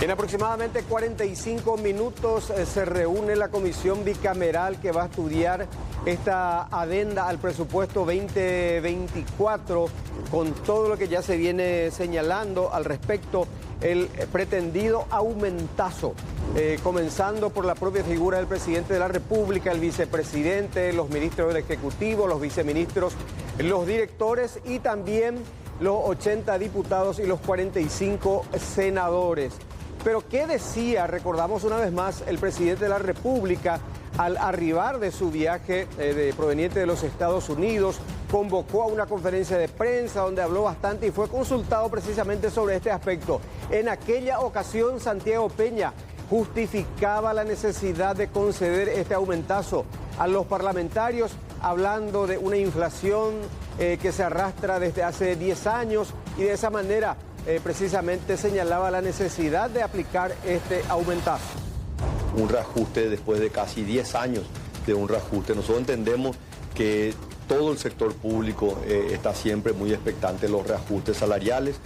En aproximadamente 45 minutos se reúne la comisión bicameral que va a estudiar esta adenda al presupuesto 2024 con todo lo que ya se viene señalando al respecto, el pretendido aumentazo, comenzando por la propia figura del presidente de la República, el vicepresidente, los ministros del Ejecutivo, los viceministros, los directores y también los 80 diputados y los 45 senadores. Pero ¿qué decía, recordamos una vez más, el presidente de la República al arribar de su viaje proveniente de los Estados Unidos? Convocó a una conferencia de prensa donde habló bastante y fue consultado precisamente sobre este aspecto. En aquella ocasión, Santiago Peña justificaba la necesidad de conceder este aumentazo a los parlamentarios, hablando de una inflación que se arrastra desde hace 10 años y de esa manera precisamente señalaba la necesidad de aplicar este aumentazo. Un reajuste después de casi 10 años de un reajuste. Nosotros entendemos que todo el sector público está siempre muy expectante de los reajustes salariales.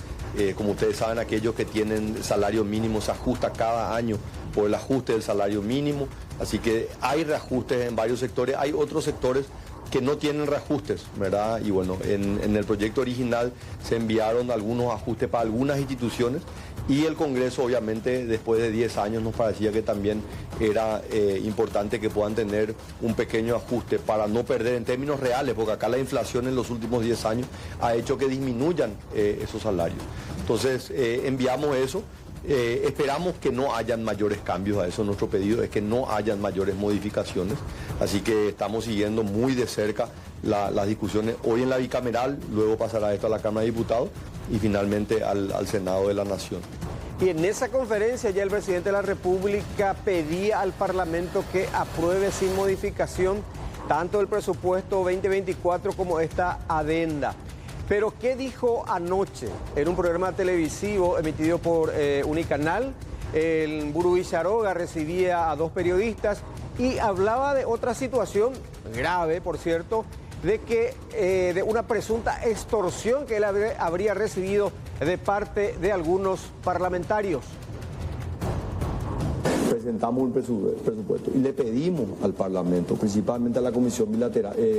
Como ustedes saben, aquellos que tienen salario mínimo se ajusta cada año por el ajuste del salario mínimo. Así que hay reajustes en varios sectores, hay otros sectores que no tienen reajustes, ¿verdad? Y bueno, en el proyecto original se enviaron algunos ajustes para algunas instituciones y el Congreso, obviamente, después de 10 años nos parecía que también era importante que puedan tener un pequeño ajuste para no perder en términos reales, porque acá la inflación en los últimos 10 años ha hecho que disminuyan esos salarios. Entonces, enviamos eso. Esperamos que no hayan mayores cambios a eso. Nuestro pedido es que no hayan mayores modificaciones, así que estamos siguiendo muy de cerca las discusiones hoy en la bicameral, luego pasará esto a la Cámara de Diputados y finalmente al Senado de la Nación. Y en esa conferencia ya el presidente de la República pedía al Parlamento que apruebe sin modificación tanto el presupuesto 2024 como esta adenda. Pero ¿qué dijo anoche en un programa televisivo emitido por Unicanal? El Burú Villaroga recibía a dos periodistas y hablaba de otra situación grave, por cierto, de una presunta extorsión que él habría recibido de parte de algunos parlamentarios. Presentamos un presupuesto y le pedimos al Parlamento, principalmente a la Comisión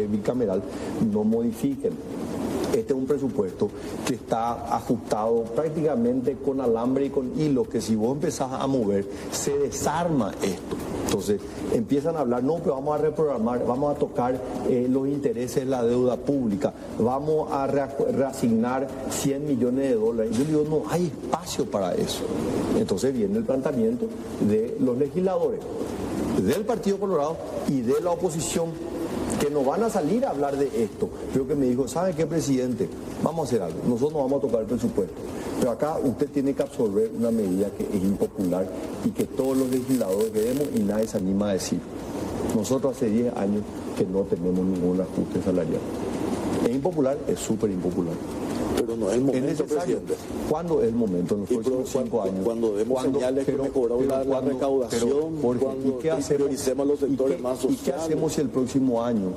bicameral, no modifiquen. Este es un presupuesto que está ajustado prácticamente con alambre y con hilo, que si vos empezás a mover, se desarma esto. Entonces empiezan a hablar, no, pero vamos a reprogramar, vamos a tocar los intereses de la deuda pública, vamos a reasignar 100 millones de dólares. Yo digo, no hay espacio para eso. Entonces viene el planteamiento de los legisladores, del Partido Colorado y de la oposición, que no van a salir a hablar de esto, pero que me dijo, ¿sabe qué, presidente? Vamos a hacer algo, nosotros no vamos a tocar el presupuesto, pero acá usted tiene que absorber una medida que es impopular y que todos los legisladores queremos y nadie se anima a decir. Nosotros hace 10 años que no tenemos ningún ajuste salarial. Es impopular, es súper impopular. Pero no es el momento, presidente. ¿Cuándo es el momento? En los próximos 5 años. Cuando demos señales que mejoró la recaudación, cuando prioricemos los sectores más sociales. ¿Y qué hacemos si el próximo año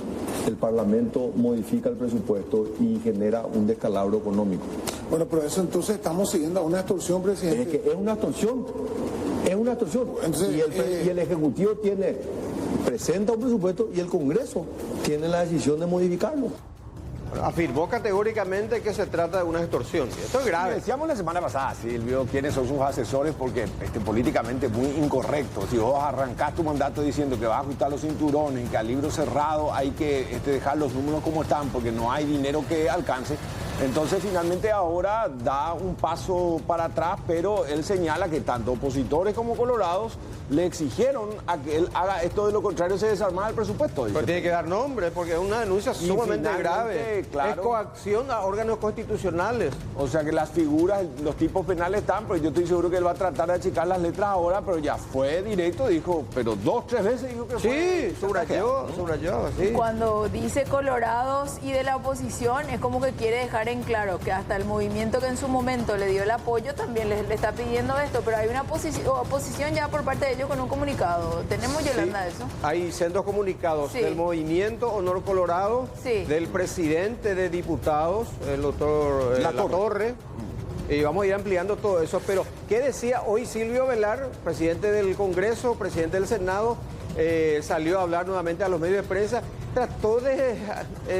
el Parlamento modifica el presupuesto y genera un descalabro económico? Bueno, pero eso entonces estamos siguiendo a una extorsión, presidente. Es que es una extorsión. Es una extorsión. Entonces, y el Ejecutivo presenta un presupuesto y el Congreso tiene la decisión de modificarlo. Afirmó categóricamente que se trata de una extorsión. Esto es grave. Decíamos la semana pasada, Silvio, quiénes son sus asesores, porque políticamente muy incorrecto. Si vos arrancás tu mandato diciendo que vas a ajustar los cinturones y que al libro cerrado hay que dejar los números como están porque no hay dinero que alcance, entonces finalmente ahora da un paso para atrás, pero él señala que tanto opositores como colorados le exigieron a que él haga esto, de lo contrario se desarmaba el presupuesto. Pero tiene que dar nombre porque es una denuncia sumamente grave. Claro, es coacción a órganos constitucionales. O sea que las figuras, los tipos penales están, pero yo estoy seguro que él va a tratar de achicar las letras ahora, pero ya fue directo, dijo, pero 2, 3 veces dijo que fue. Sí, subrayó, sí. Cuando dice colorados y de la oposición, es como que quiere dejar en claro que hasta el movimiento que en su momento le dio el apoyo también le está pidiendo esto, pero hay una oposición ya por parte de ellos con un comunicado. ¿Tenemos, Yolanda, eso? Hay sendos comunicados del Movimiento Honor Colorado, del presidente de diputados, el doctor Latorre, Y vamos a ir ampliando todo eso. Pero, ¿qué decía hoy Silvio Velar, presidente del Congreso, presidente del Senado? Salió a hablar nuevamente a los medios de prensa, trató de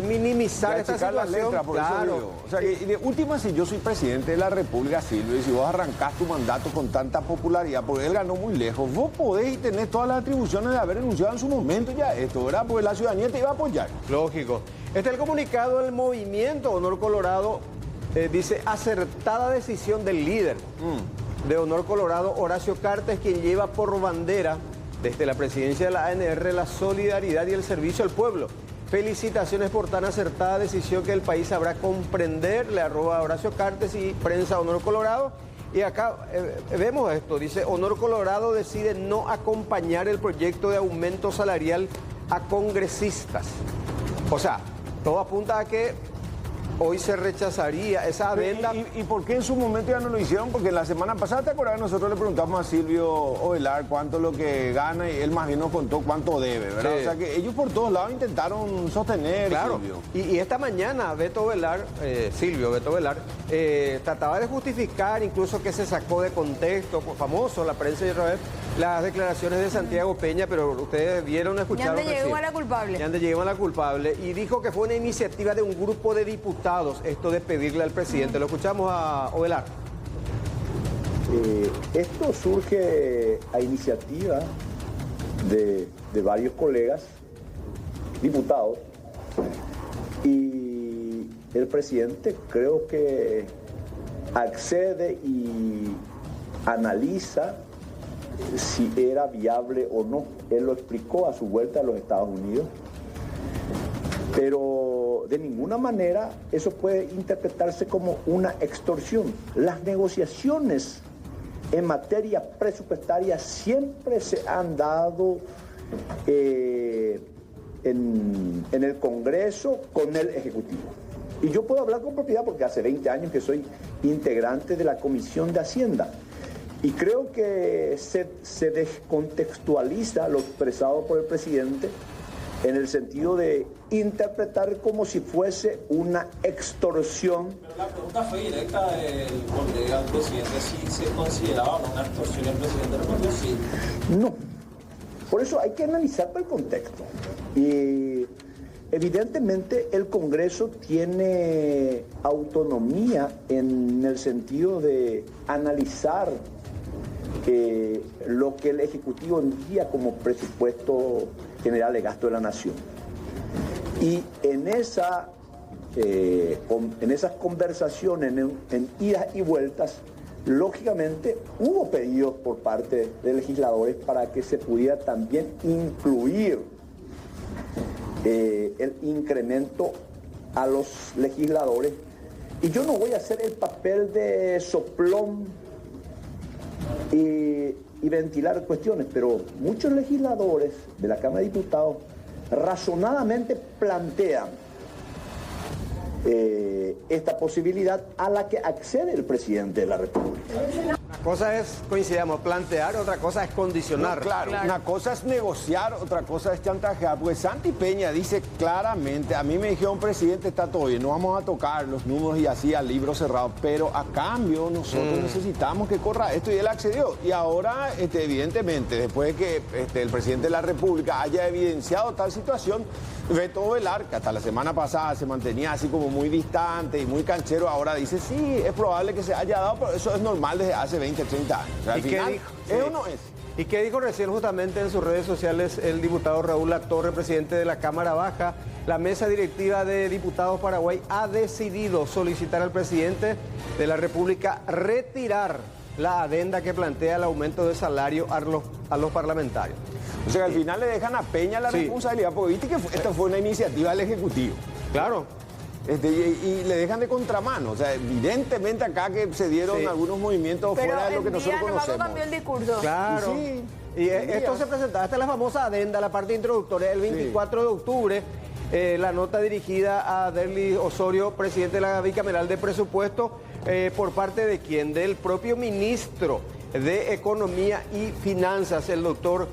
minimizar esta situación. La letra, por claro. Eso digo. O sea, que de última, si yo soy presidente de la República, Silvio, y si vos arrancás tu mandato con tanta popularidad, porque él ganó muy lejos, vos podés y tenés todas las atribuciones de haber renunciado en su momento ya esto, ¿verdad? Porque la ciudadanía te iba a apoyar. Lógico. Este es el comunicado del movimiento Honor Colorado, dice, acertada decisión del líder de Honor Colorado, Horacio Cartes, quien lleva por bandera desde la presidencia de la ANR la solidaridad y el servicio al pueblo. Felicitaciones por tan acertada decisión que el país sabrá comprender, le arroba Horacio Cartes y Prensa Honor Colorado. Y acá vemos esto, dice, Honor Colorado decide no acompañar el proyecto de aumento salarial a congresistas. O sea, todo apunta a que hoy se rechazaría esa adenda. ¿Y por qué en su momento ya no lo hicieron? Porque la semana pasada, ¿te acuerdas? Nosotros le preguntamos a Silvio Velar cuánto es lo que gana y él más bien nos contó cuánto debe, ¿verdad? Sí. O sea que ellos por todos lados intentaron sostener, claro. Silvio. Y esta mañana Silvio Beto Velar, trataba de justificar incluso que se sacó de contexto, famoso, la prensa de Israel, las declaraciones de Santiago Peña, pero ustedes vieron, escucharon. Ya llegó a la culpable. Ya llegó a la culpable y dijo que fue una iniciativa de un grupo de diputados esto de pedirle al presidente. Lo escuchamos a Ovelar. Esto surge a iniciativa de varios colegas diputados y el presidente creo que accede y analiza si era viable o no. Él lo explicó a su vuelta a los Estados Unidos, pero de ninguna manera eso puede interpretarse como una extorsión. Las negociaciones en materia presupuestaria siempre se han dado en el Congreso con el Ejecutivo. Y yo puedo hablar con propiedad porque hace 20 años que soy integrante de la Comisión de Hacienda. Y creo que se descontextualiza lo expresado por el presidente en el sentido de interpretar como si fuese una extorsión. Pero la pregunta fue directa del colega del presidente, si se consideraba una extorsión. El presidente respondió sí. No. Por eso hay que analizar el contexto. Y evidentemente el Congreso tiene autonomía en el sentido de analizar lo que el Ejecutivo envía como presupuesto general de gasto de la Nación. Y en esas conversaciones, en idas y vueltas, lógicamente hubo pedidos por parte de legisladores para que se pudiera también incluir el incremento a los legisladores. Y yo no voy a hacer el papel de soplón y ventilar cuestiones, pero muchos legisladores de la Cámara de Diputados razonadamente plantean esta posibilidad a la que accede el presidente de la República. Una cosa es, coincidamos, plantear, otra cosa es condicionar. No, claro, una cosa es negociar, otra cosa es chantajear, porque Santi Peña dice claramente, a mí me dijeron, presidente, está todo bien, no vamos a tocar los números y así al libro cerrado, pero a cambio nosotros necesitamos que corra esto, y él accedió. Y ahora, evidentemente, después de que el presidente de la República haya evidenciado tal situación, Beto Velar, que hasta la semana pasada se mantenía así como muy distante y muy canchero, ahora dice, sí, es probable que se haya dado, pero eso es normal desde hace 20, 30 años. O sea, al final, dijo? ¿es o no es? ¿Y qué dijo recién justamente en sus redes sociales el diputado Raúl Latorre, presidente de la Cámara Baja? La mesa directiva de diputados Paraguay ha decidido solicitar al presidente de la República retirar la adenda que plantea el aumento de salario a los parlamentarios. O sea, al final le dejan a Peña la responsabilidad, porque viste que esta fue una iniciativa del Ejecutivo. Claro. Y le dejan de contramano. O sea, evidentemente acá que se dieron algunos movimientos fuera de lo que nosotros conocemos. Cambió el discurso. Claro. Sí. Y esto se presentaba, esta es la famosa adenda, la parte introductoria, el 24 de octubre. La nota dirigida a Derly Osorio, presidente de la Bicameral de Presupuesto, por parte de quién, del propio ministro de Economía y Finanzas, el doctor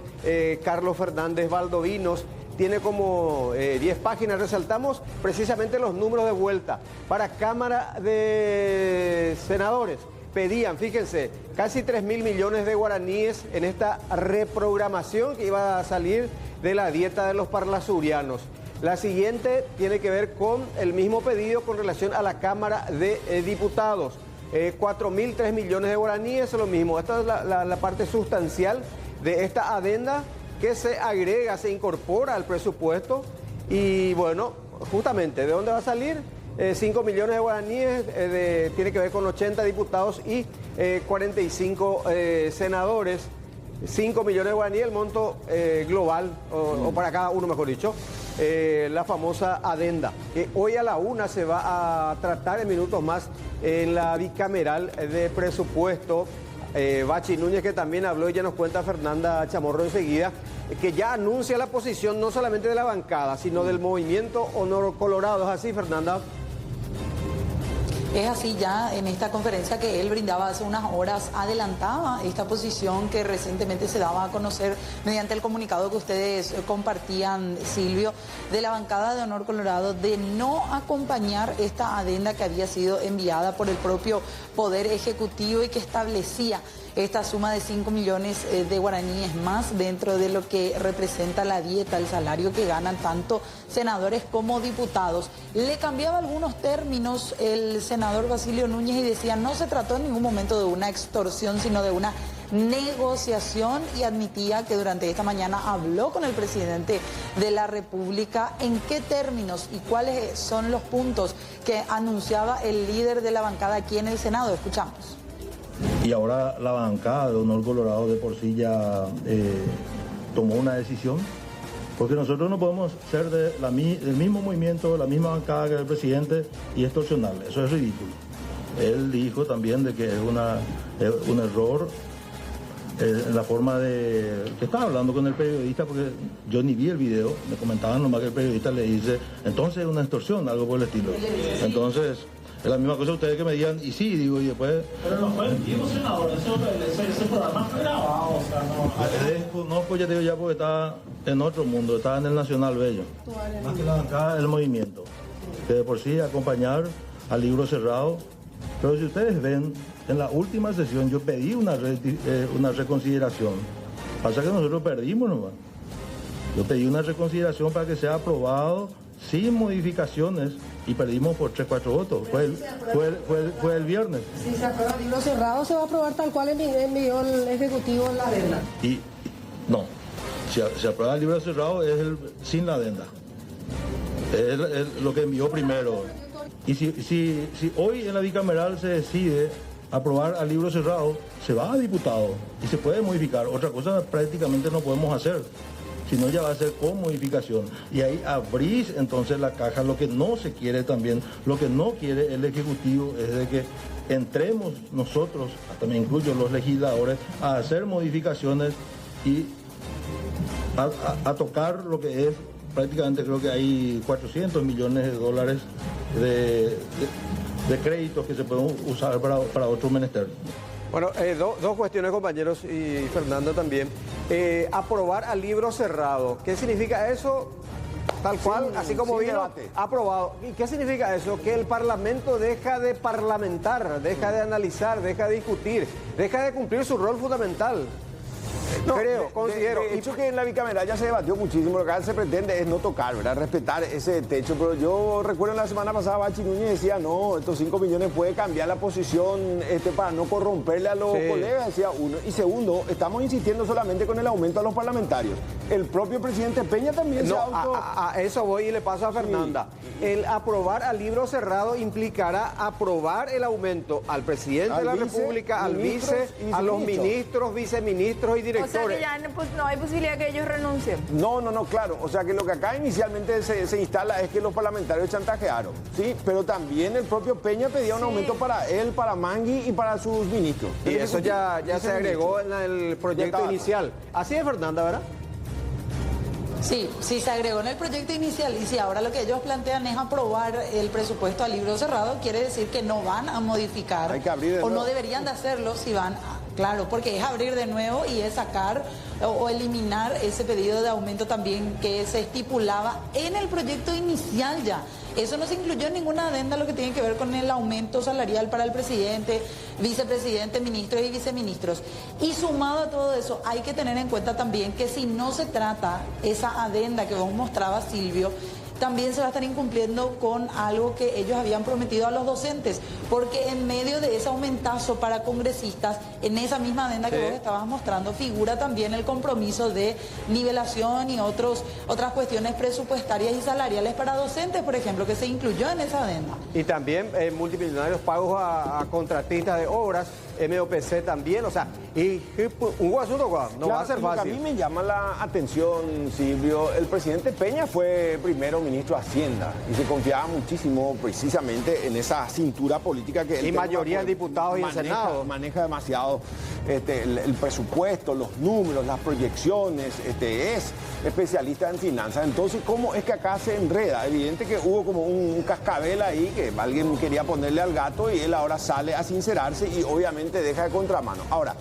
Carlos Fernández Valdovinos, tiene como 10 páginas. Resaltamos precisamente los números de vuelta. Para Cámara de Senadores pedían, fíjense, casi 3.000 millones de guaraníes en esta reprogramación que iba a salir de la dieta de los parlasurianos. La siguiente tiene que ver con el mismo pedido con relación a la Cámara de Diputados. 4.003 millones de guaraníes, es lo mismo. Esta es la parte sustancial de esta adenda que se agrega, se incorpora al presupuesto. Y bueno, justamente, ¿de dónde va a salir? 5 millones de guaraníes, tiene que ver con 80 diputados y 45 senadores. 5 millones de guaraníes, el monto global, o para cada uno, mejor dicho, la famosa adenda, que hoy a la 1 se va a tratar en minutos más en la bicameral de presupuesto. Bachi Núñez, que también habló, y ya nos cuenta Fernanda Chamorro enseguida, que ya anuncia la posición no solamente de la bancada, sino del movimiento Honor Colorado. ¿Es así, Fernanda? Es así, ya en esta conferencia que él brindaba hace unas horas, adelantaba esta posición que recientemente se daba a conocer mediante el comunicado que ustedes compartían, Silvio, de la bancada de Honor Colorado, de no acompañar esta adenda que había sido enviada por el propio Poder Ejecutivo y que establecía esta suma de 5 millones de guaraníes más dentro de lo que representa la dieta, el salario que ganan tanto senadores como diputados. Le cambiaba algunos términos el senador Basilio Núñez y decía no se trató en ningún momento de una extorsión, sino de una negociación, y admitía que durante esta mañana habló con el presidente de la República en qué términos y cuáles son los puntos que anunciaba el líder de la bancada aquí en el Senado. Escuchamos. Y ahora la bancada de Honor Colorado de por sí ya tomó una decisión, porque nosotros no podemos ser del mismo movimiento, la misma bancada que el presidente y extorsionarle. Eso es ridículo. Él dijo también de que es un error en la forma de que estaba hablando con el periodista, porque yo ni vi el video, me comentaban nomás que el periodista le dice, entonces es una extorsión, algo por el estilo. Entonces, es la misma cosa ustedes que me digan, y sí, digo, y después... Pero no fue en vivo, senador, ese programa fue grabado, o sea, no... No, pues ya te digo ya, porque está en otro mundo, está en el Nacional Bello. Más que la bancada del movimiento, que de por sí acompañar al libro cerrado. Pero si ustedes ven, en la última sesión yo pedí una reconsideración. Pasa que nosotros perdimos nomás. Yo pedí una reconsideración para que sea aprobado sin modificaciones y perdimos por 3-4 votos. Fue el viernes. Si se aprueba el libro cerrado, se va a aprobar tal cual envió el Ejecutivo en la adenda. Y no, si se aprueba el libro cerrado es sin la adenda. Es lo que envió primero. Y si hoy en la bicameral se decide aprobar al libro cerrado, se va a diputado y se puede modificar. Otra cosa prácticamente no podemos hacer, sino ya va a ser con modificación. Y ahí abrís entonces la caja. Lo que no se quiere también, lo que no quiere el Ejecutivo es de que entremos nosotros, también incluyo los legisladores, a hacer modificaciones y a tocar lo que es, prácticamente creo que hay 400 millones de dólares de créditos que se pueden usar para otro menester. Bueno, dos cuestiones, compañeros, y Fernando también. Aprobar al libro cerrado. ¿Qué significa eso? Tal cual, sí, así como vino, debate. Aprobado. ¿Y qué significa eso? Que el Parlamento deja de parlamentar, deja de analizar, deja de discutir, deja de cumplir su rol fundamental. No, considero. De hecho que en la bicameral ya se debatió muchísimo, lo que acá se pretende es no tocar, ¿verdad? Respetar ese techo, pero yo recuerdo la semana pasada Bachi Núñez decía, no, estos 5 millones puede cambiar la posición para no corromperle a los colegas, decía uno. Y segundo, estamos insistiendo solamente con el aumento a los parlamentarios. El propio presidente Peña también se auto... A eso voy y le paso a Fernanda. Sí. El aprobar al libro cerrado implicará aprobar el aumento al presidente de la República, al vice, a los ministros, viceministros y directores. O sea que ya no hay posibilidad que ellos renuncien. No, claro. O sea que lo que acá inicialmente se instala es que los parlamentarios chantajearon, ¿sí? Pero también el propio Peña pedía un aumento para él, para Mangui y para sus ministros. Y eso ya se agregó en el proyecto inicial. Así es, Fernanda, ¿verdad? Sí, se agregó en el proyecto inicial, y si ahora lo que ellos plantean es aprobar el presupuesto a libro cerrado, quiere decir que no van a modificar o no deberían de hacerlo si van Claro, porque es abrir de nuevo y es sacar o eliminar ese pedido de aumento también que se estipulaba en el proyecto inicial ya. Eso no se incluyó en ninguna adenda lo que tiene que ver con el aumento salarial para el presidente, vicepresidente, ministros y viceministros. Y sumado a todo eso, hay que tener en cuenta también que si no se trata esa adenda que vos mostrabas, Silvio, también se va a estar incumpliendo con algo que ellos habían prometido a los docentes, porque en medio de ese aumentazo para congresistas, en esa misma adenda que vos estabas mostrando, figura también el compromiso de nivelación y otras cuestiones presupuestarias y salariales para docentes, por ejemplo, que se incluyó en esa adenda. Y también multimillonarios pagos a contratistas de obras, MOPC también, o sea, y un asunto no va a ser fácil. A mí me llama la atención, Silvio, el presidente Peña fue primero ministro de Hacienda y se confiaba muchísimo precisamente en esa cintura política que él y mayoría de diputados y el Senado. Maneja demasiado el presupuesto, los números, las proyecciones, es especialista en finanzas. Entonces, ¿cómo es que acá se enreda? Evidente que hubo como un cascabel ahí que alguien quería ponerle al gato y él ahora sale a sincerarse y obviamente deja de contramano. Ahora,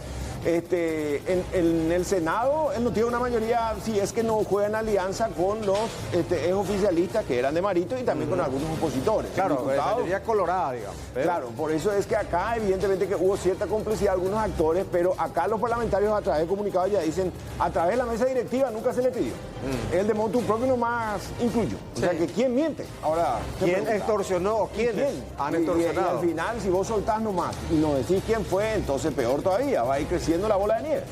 en el Senado él no tiene una mayoría, si es que no juega en alianza con los oficialistas que eran de Marito y también con algunos opositores. Claro, mayoría colorada, digamos. Claro, por eso es que acá evidentemente que hubo cierta complicidad de algunos actores, pero acá los parlamentarios a través de comunicados ya dicen, a través de la mesa directiva nunca se le pidió. El de motu propio nomás incluyó. O sea que ¿quién miente? Ahora, ¿quién extorsionó o quiénes han extorsionado? Y al final, si vos soltás nomás y no decís quién fue, entonces peor todavía, va a ir creciendo la bola de nieve.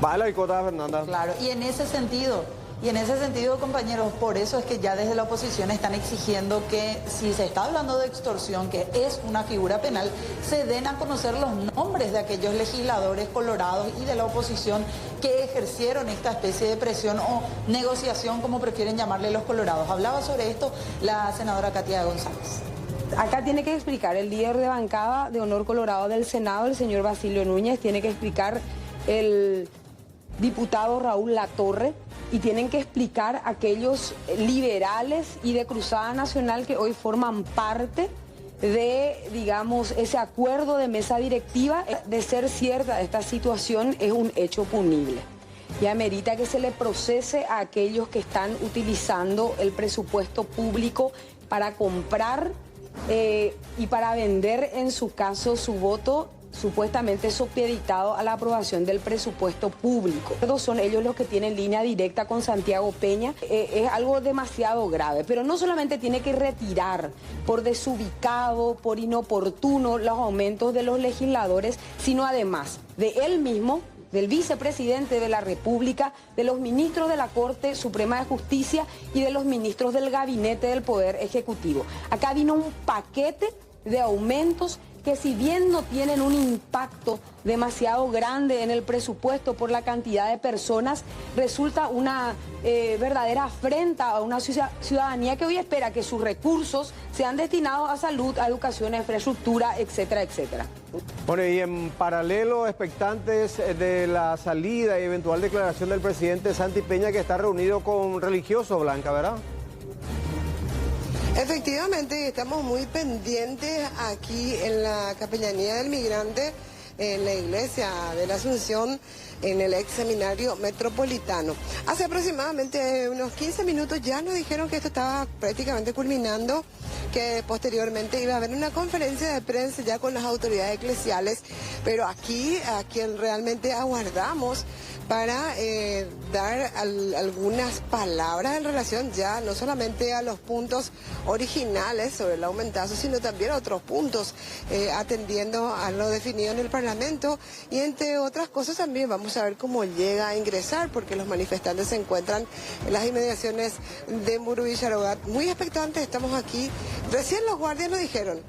Va la picota, Fernanda. Claro, y en ese sentido, compañeros, por eso es que ya desde la oposición están exigiendo que si se está hablando de extorsión, que es una figura penal, se den a conocer los nombres de aquellos legisladores colorados y de la oposición que ejercieron esta especie de presión o negociación, como prefieren llamarle los colorados. Hablaba sobre esto la senadora Katia González. Acá tiene que explicar el líder de bancada de Honor Colorado del Senado, el señor Basilio Núñez, tiene que explicar el diputado Raúl Latorre y tienen que explicar aquellos liberales y de Cruzada Nacional que hoy forman parte de, digamos, ese acuerdo de mesa directiva. De ser cierta esta situación, es un hecho punible y amerita que se le procese a aquellos que están utilizando el presupuesto público para comprar y para vender, en su caso, su voto supuestamente supeditado a la aprobación del presupuesto público. Son ellos los que tienen línea directa con Santiago Peña. Es algo demasiado grave, pero no solamente tiene que retirar por desubicado, por inoportuno los aumentos de los legisladores, sino además de él mismo, del vicepresidente de la República, de los ministros de la Corte Suprema de Justicia y de los ministros del Gabinete del Poder Ejecutivo. Acá vino un paquete de aumentos que, si bien no tienen un impacto demasiado grande en el presupuesto por la cantidad de personas, resulta una verdadera afrenta a una ciudadanía que hoy espera que sus recursos sean destinados a salud, a educación, a infraestructura, etcétera, etcétera. Bueno, y en paralelo, expectantes de la salida y eventual declaración del presidente Santi Peña, que está reunido con religiosos, Blanca, ¿verdad? Efectivamente, estamos muy pendientes aquí en la Capellanía del Migrante, en la iglesia de la Asunción, en el ex seminario metropolitano. Hace aproximadamente unos 15 minutos ya nos dijeron que esto estaba prácticamente culminando, que posteriormente iba a haber una conferencia de prensa ya con las autoridades eclesiales, pero aquí a quien realmente aguardamos para dar algunas palabras en relación ya no solamente a los puntos originales sobre el aumentazo, sino también a otros puntos, atendiendo a lo definido en el Parlamento, y entre otras cosas también vamos a ver cómo llega a ingresar, porque los manifestantes se encuentran en las inmediaciones de Muro Villarogat. Muy expectantes estamos aquí. Recién los guardias nos dijeron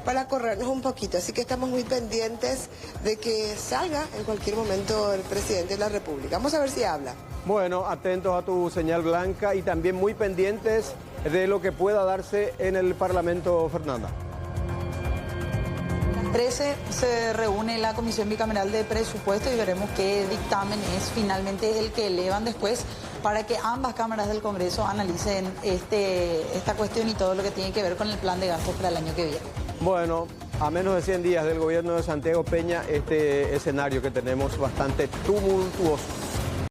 para corrernos un poquito, así que estamos muy pendientes de que salga en cualquier momento el presidente de la República. Vamos a ver si habla. Bueno, atentos a tu señal, Blanca, y también muy pendientes de lo que pueda darse en el Parlamento, Fernanda. 13 se reúne la Comisión Bicameral de Presupuesto y veremos qué dictamen es finalmente el que elevan después para que ambas cámaras del Congreso analicen esta cuestión y todo lo que tiene que ver con el plan de gastos para el año que viene. Bueno, a menos de 100 días del gobierno de Santiago Peña, este escenario que tenemos bastante tumultuoso.